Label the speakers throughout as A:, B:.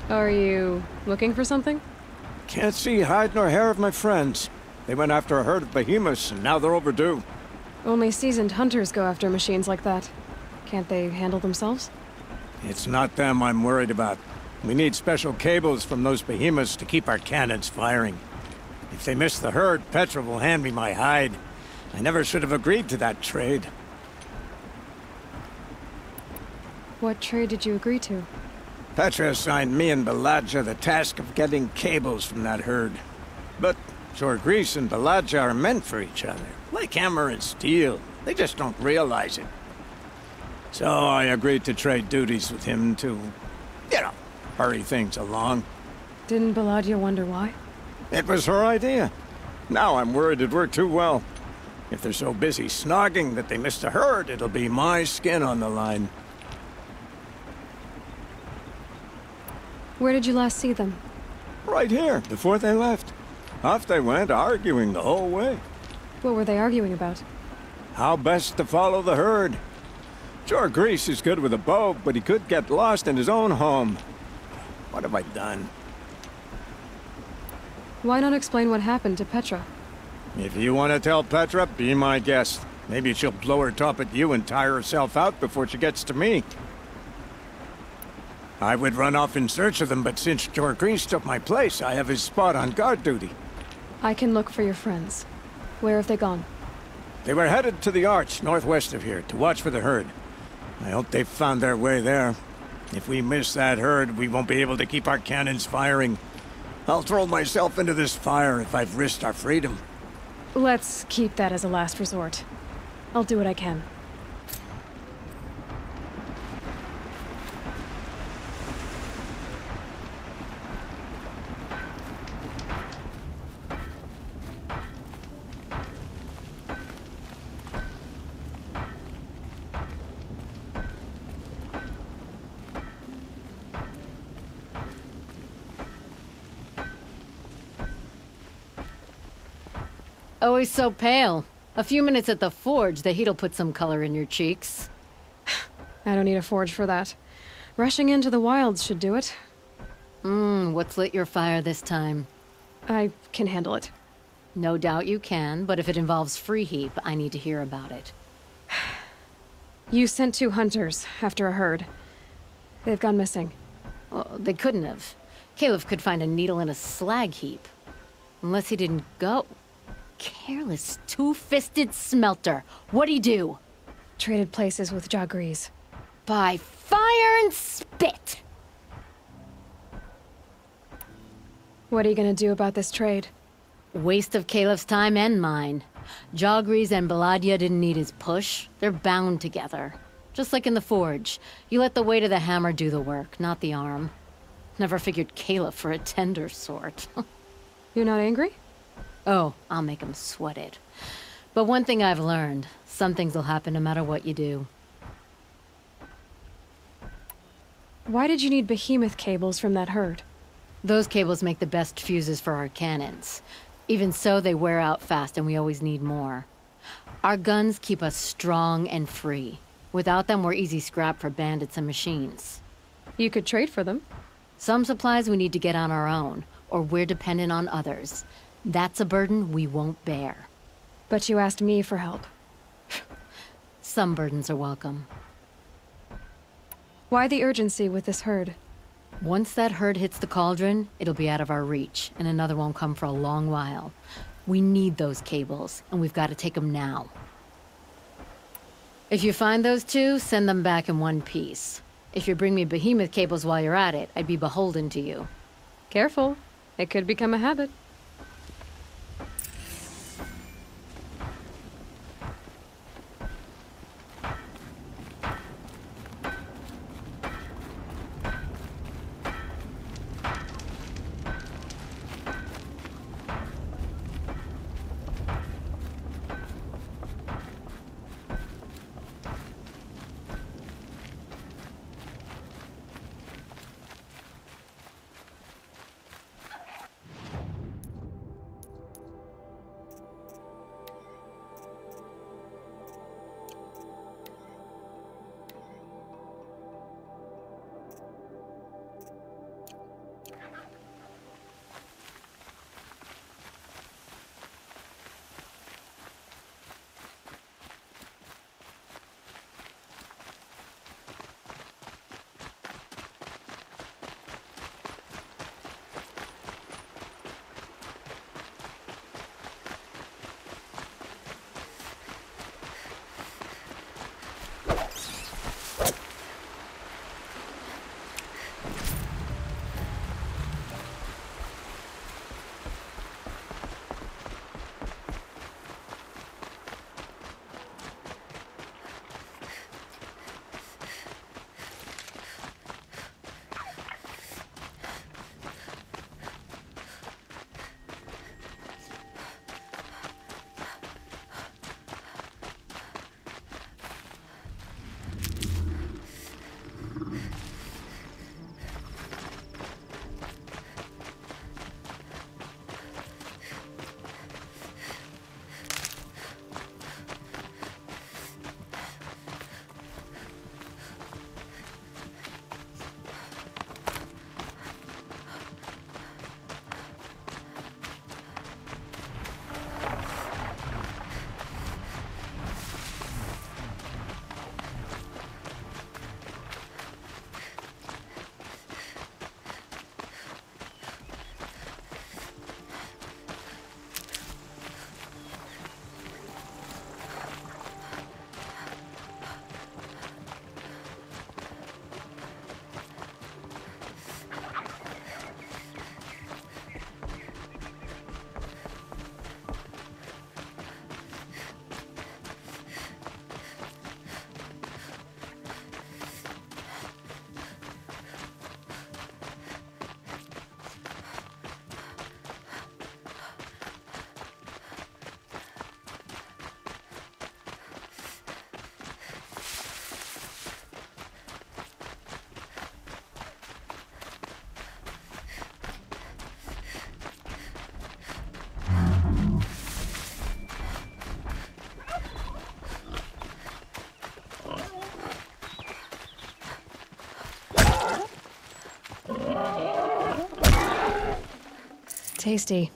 A: Are you looking for something?
B: Can't see hide nor hair of my friends. They went after a herd of behemoths, and now they're overdue.
A: Only seasoned hunters go after machines like that. Can't they handle themselves?
B: It's not them I'm worried about. We need special cables from those behemoths to keep our cannons firing. If they miss the herd, Petra will hand me my hide. I never should have agreed to that trade.
A: What trade did you agree to?
B: Petra assigned me and Beladja the task of getting cables from that herd. But Jorgris and Beladja are meant for each other, like hammer and steel. They just don't realize it. So I agreed to trade duties with him to, hurry things along.
A: Didn't Beladja wonder why?
B: It was her idea. Now I'm worried it worked too well. If they're so busy snogging that they missed a herd, it'll be my skin on the line.
A: Where did you last see them?
B: Right here, before they left. Off they went, arguing the whole way.
A: What were they arguing about?
B: How best to follow the herd. Jorgris is good with a bow, but he could get lost in his own home. What have I done?
A: Why not explain what happened to Petra?
B: If you want to tell Petra, be my guest. Maybe she'll blow her top at you and tire herself out before she gets to me. I would run off in search of them, but since Jorgris took my place, I have his spot on guard duty.
A: I can look for your friends. Where have they gone?
B: They were headed to the Arch, northwest of here, to watch for the herd. I hope they've found their way there. If we miss that herd, we won't be able to keep our cannons firing. I'll throw myself into this fire if I've risked our freedom.
A: Let's keep that as a last resort. I'll do what I can.
C: Always so pale. A few minutes at the forge, the heat'll put some color in your cheeks.
A: I don't need a forge for that. Rushing into the wilds should do it.
C: What's lit your fire this time?
A: I can handle it.
C: No doubt you can, but if it involves free heap, I need to hear about it.
A: You sent 2 hunters after a herd. They've gone missing.
C: Well, they couldn't have. Caleb could find a needle in a slag heap. Unless he didn't go. Careless, two-fisted smelter. What'd he do?
A: Traded places with Jorgris.
C: By fire and spit!
A: What are you gonna do about this trade?
C: Waste of Caleb's time and mine. Jorgris and Beladja didn't need his push. They're bound together. Just like in the forge. You let the weight of the hammer do the work, not the arm. Never figured Caleb for a tender sort.
A: You're not angry?
C: Oh, I'll make him sweat it. But one thing I've learned, some things will happen no matter what you do.
A: Why did you need behemoth cables from that herd?
C: Those cables make the best fuses for our cannons. Even so, they wear out fast and we always need more. Our guns keep us strong and free. Without them, we're easy scrap for bandits and machines.
A: You could trade for them.
C: Some supplies we need to get on our own, or we're dependent on others. That's a burden we won't bear.
A: But you asked me for help.
C: Some burdens are welcome.
A: Why the urgency with this herd?
C: Once that herd hits the cauldron, it'll be out of our reach, and another won't come for a long while. We need those cables, and we've got to take them now. If you find those 2, send them back in one piece. If you bring me behemoth cables while you're at it, I'd be beholden to you.
A: Careful. It could become a habit. tasty.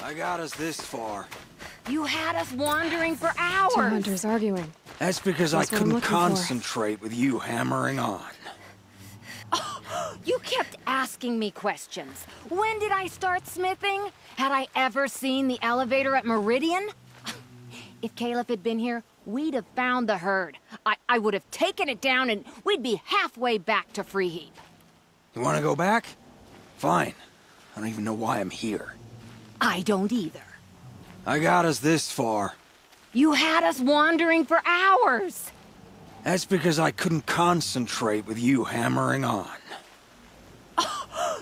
D: I got us this far.
E: You had us wandering for hours.
A: Two hunters arguing.
D: That's because I
A: That's what I'm
D: couldn't
A: looking for.
D: concentrate with you hammering on.
E: You kept asking me questions. When did I start smithing? Had I ever seen the elevator at Meridian? If Caleb had been here, we'd have found the herd. I would have taken it down and we'd be halfway back to Freeheap.
D: You want to go back? Fine. I don't even know why I'm here.
E: I don't either.
D: I got us this far.
E: You had us wandering for hours.
D: That's because I couldn't concentrate with you hammering on.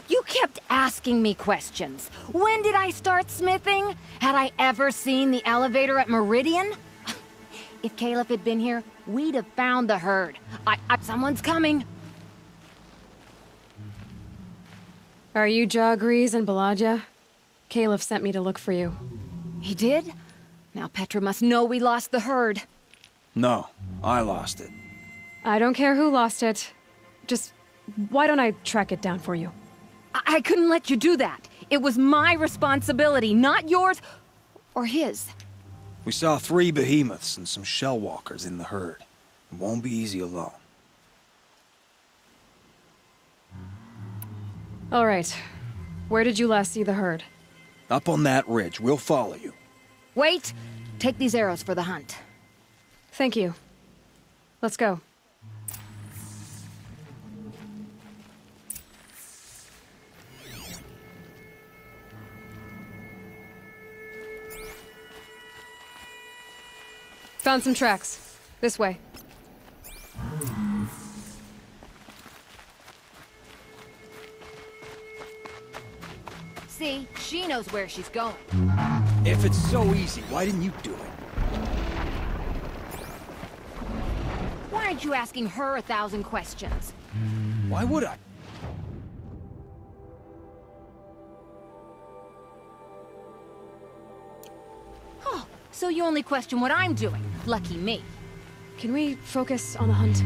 E: You kept asking me questions. When did I start smithing? Had I ever seen the elevator at Meridian? If Caleb had been here, we'd have found the herd. Someone's coming.
A: Are you Jagrees and Balaja? Caleb sent me to look for you.
E: He did? Now Petra must know we lost the herd.
D: No, I lost it.
A: I don't care who lost it. Just, why don't I track it down for you?
E: I couldn't let you do that. It was my responsibility, not yours or his.
D: We saw 3 behemoths and some shell walkers in the herd. It won't be easy alone.
A: All right. Where did you last see the herd?
D: Up on that ridge. We'll follow you.
E: Wait! Take these arrows for the hunt.
A: Thank you. Let's go. Found some tracks. This way.
E: See, she knows where she's going.
D: If it's so easy, why didn't you do it?
E: Why aren't you asking her 1,000 questions?
D: Why would I?
E: Oh, so you only question what I'm doing. Lucky me.
A: Can we focus on the hunt?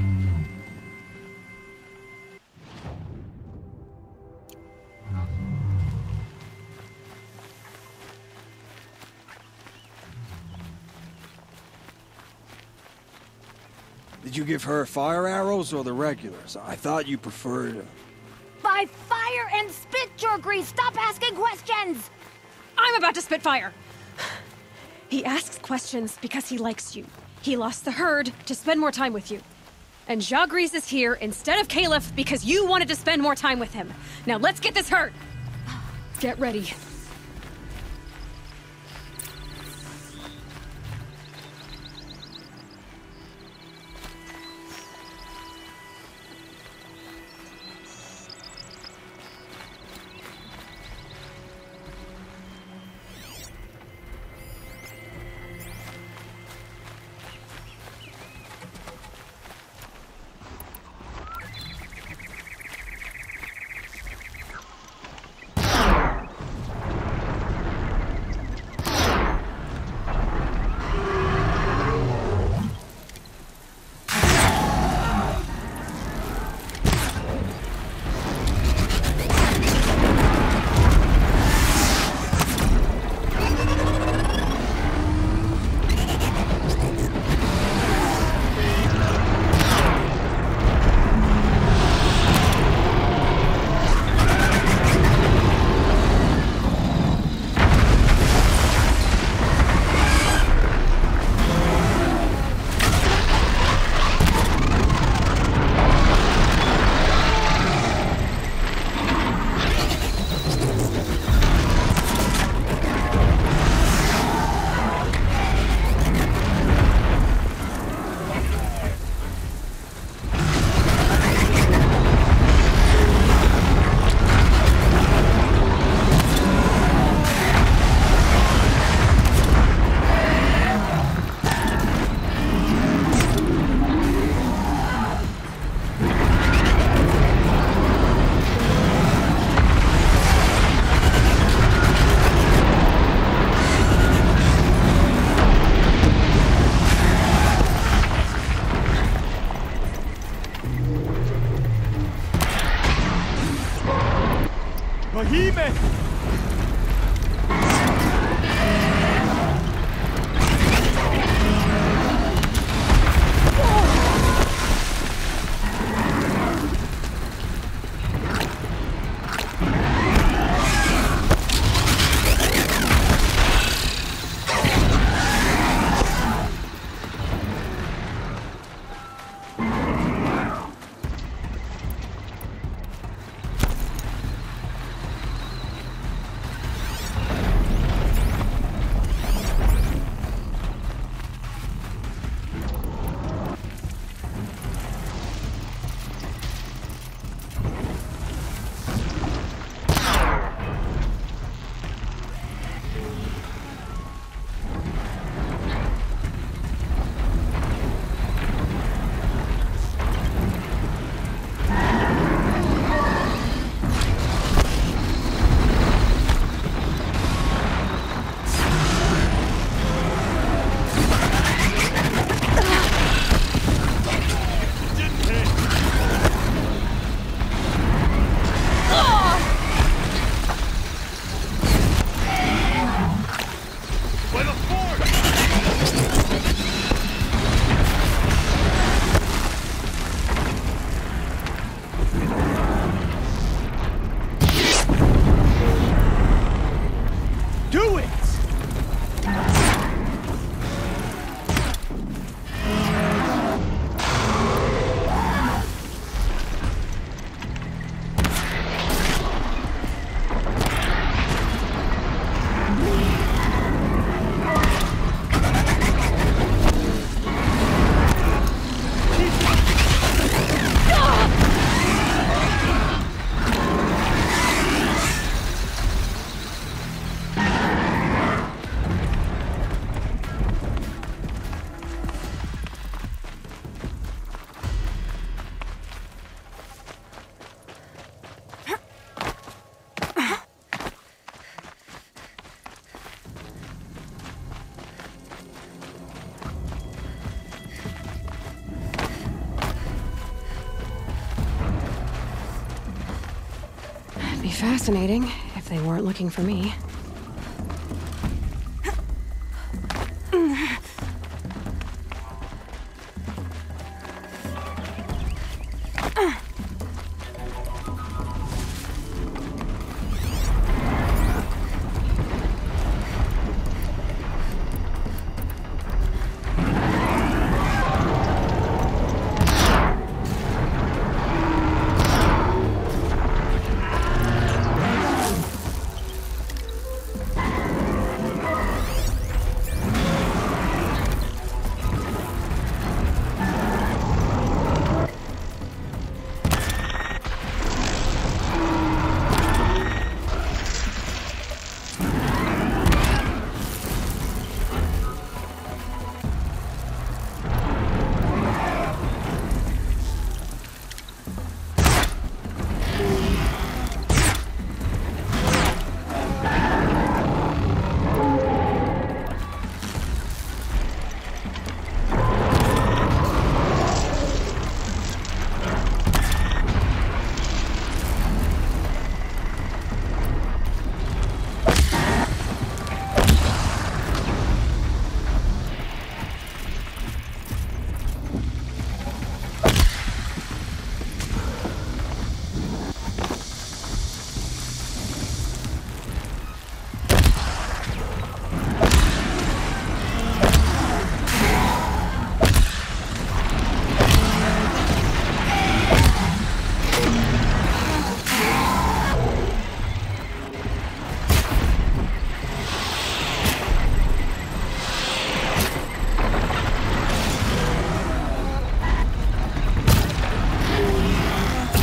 D: Did you give her fire arrows or the regulars? I thought you preferred...
E: By fire and spit, Jagrees! Stop asking questions!
A: I'm about to spit fire! He asks questions because he likes you. He lost the herd to spend more time with you. And Jagrees is here instead of Caleb because you wanted to spend more time with him. Now let's get this herd! Get ready. fascinating, if they weren't looking for me.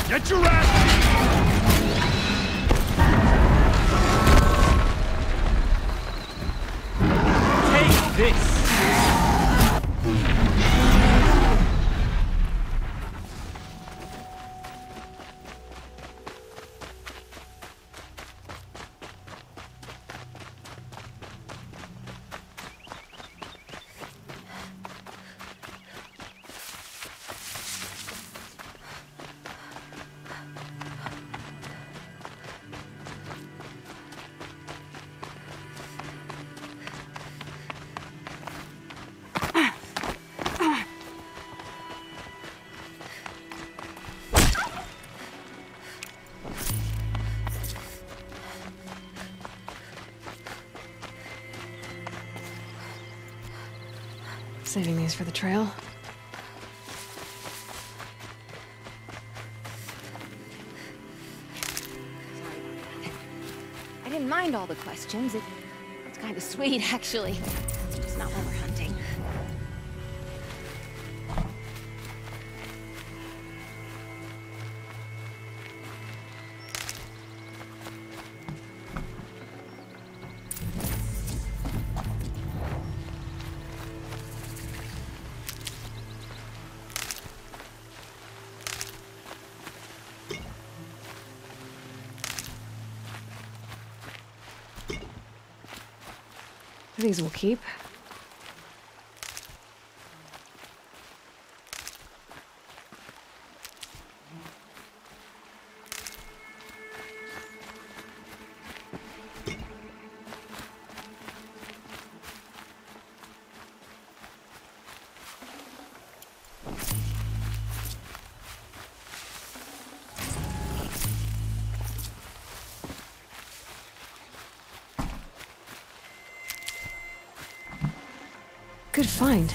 F: Get your ass! Take this!
A: Saving these for the trail.
E: I didn't mind all the questions. It's kind of sweet, actually. It's just not when we're hunting.
A: These will keep. Good find.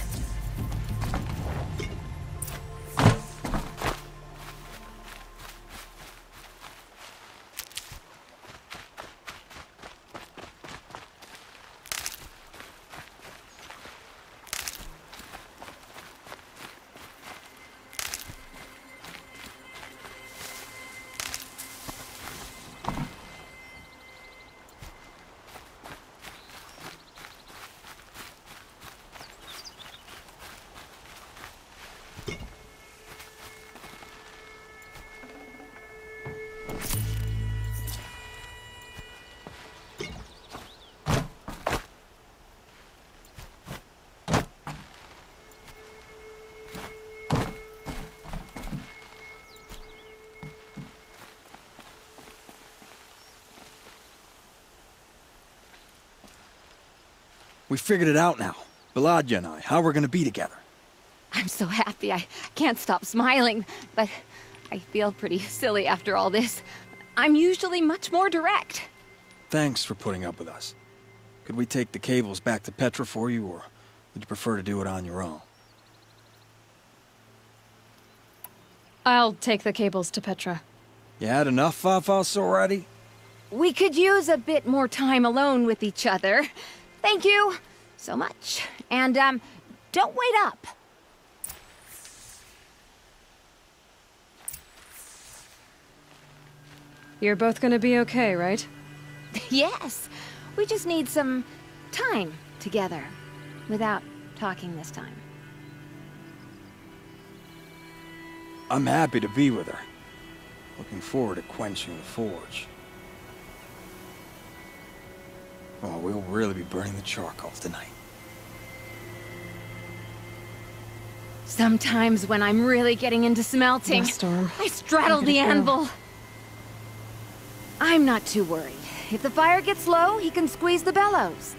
D: We figured it out now. Beladja and I, how we're gonna be together.
E: I'm so happy. I can't stop smiling, but I feel pretty silly after all this. I'm usually much more direct.
D: Thanks for putting up with us. Could we take the cables back to Petra for you, or would you prefer to do it on your own?
A: I'll take the cables to Petra.
D: You had enough of us already?
E: We could use a bit more time alone with each other. Thank you so much. And, don't wait up.
A: You're both gonna be okay, right?
E: Yes. We just need some time together. Without talking this time.
D: I'm happy to be with her. Looking forward to quenching the forge. Oh, we'll really be burning the charcoal tonight.
E: Sometimes when I'm really getting into smelting,
A: Storm.
E: I straddle the anvil. I'm not too worried. If the fire gets low, he can squeeze the bellows.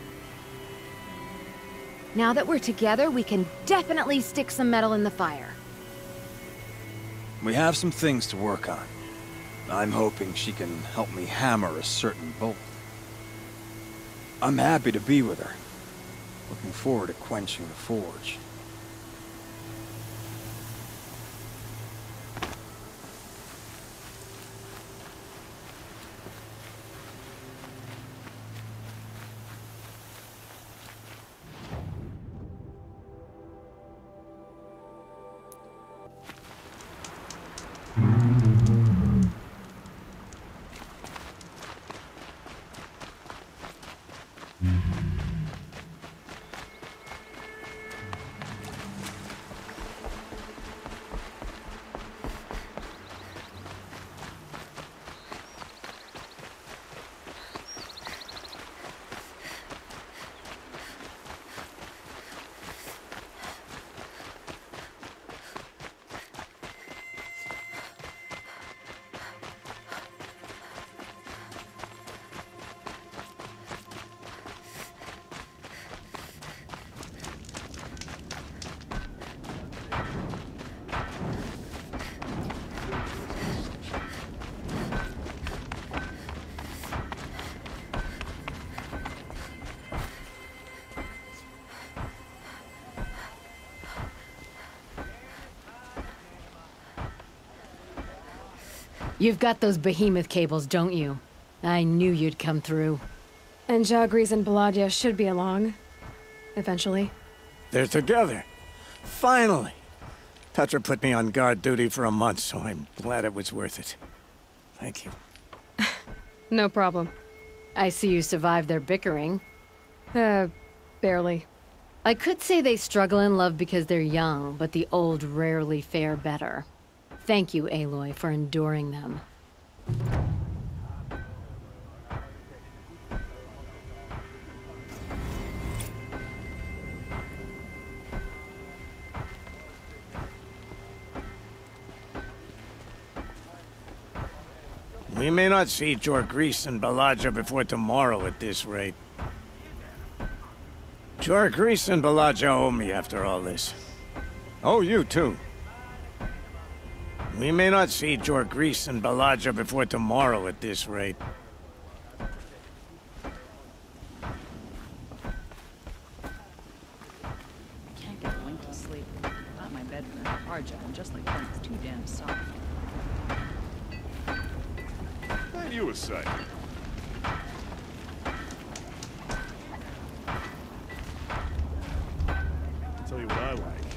E: Now that we're together, we can definitely stick some metal in the fire.
D: We have some things to work on. I'm hoping she can help me hammer a certain bolt. I'm happy to be with her. Looking forward to quenching the forge.
C: You've got those behemoth cables, don't you? I knew you'd come through.
A: And Jagris and Beladja should be along. Eventually.
B: They're together. Finally! Petra put me on guard duty for a month, so I'm glad it was worth it. Thank you.
A: No problem.
C: I see you survived their bickering.
A: Barely.
C: I could say they struggle in love because they're young, but the old rarely fare better. Thank you, Aloy, for enduring them.
B: We may not see Jagris and Beladja before tomorrow at this rate. Jagris and Beladja owe me after all this. Oh, you too. We may not see Jagris and Beladja before tomorrow at this rate.
G: Can't get a wink to sleep. Thought my bed for Arja, and just like that, it's too damn soft.
F: Ain't you a sight? Tell you what I like.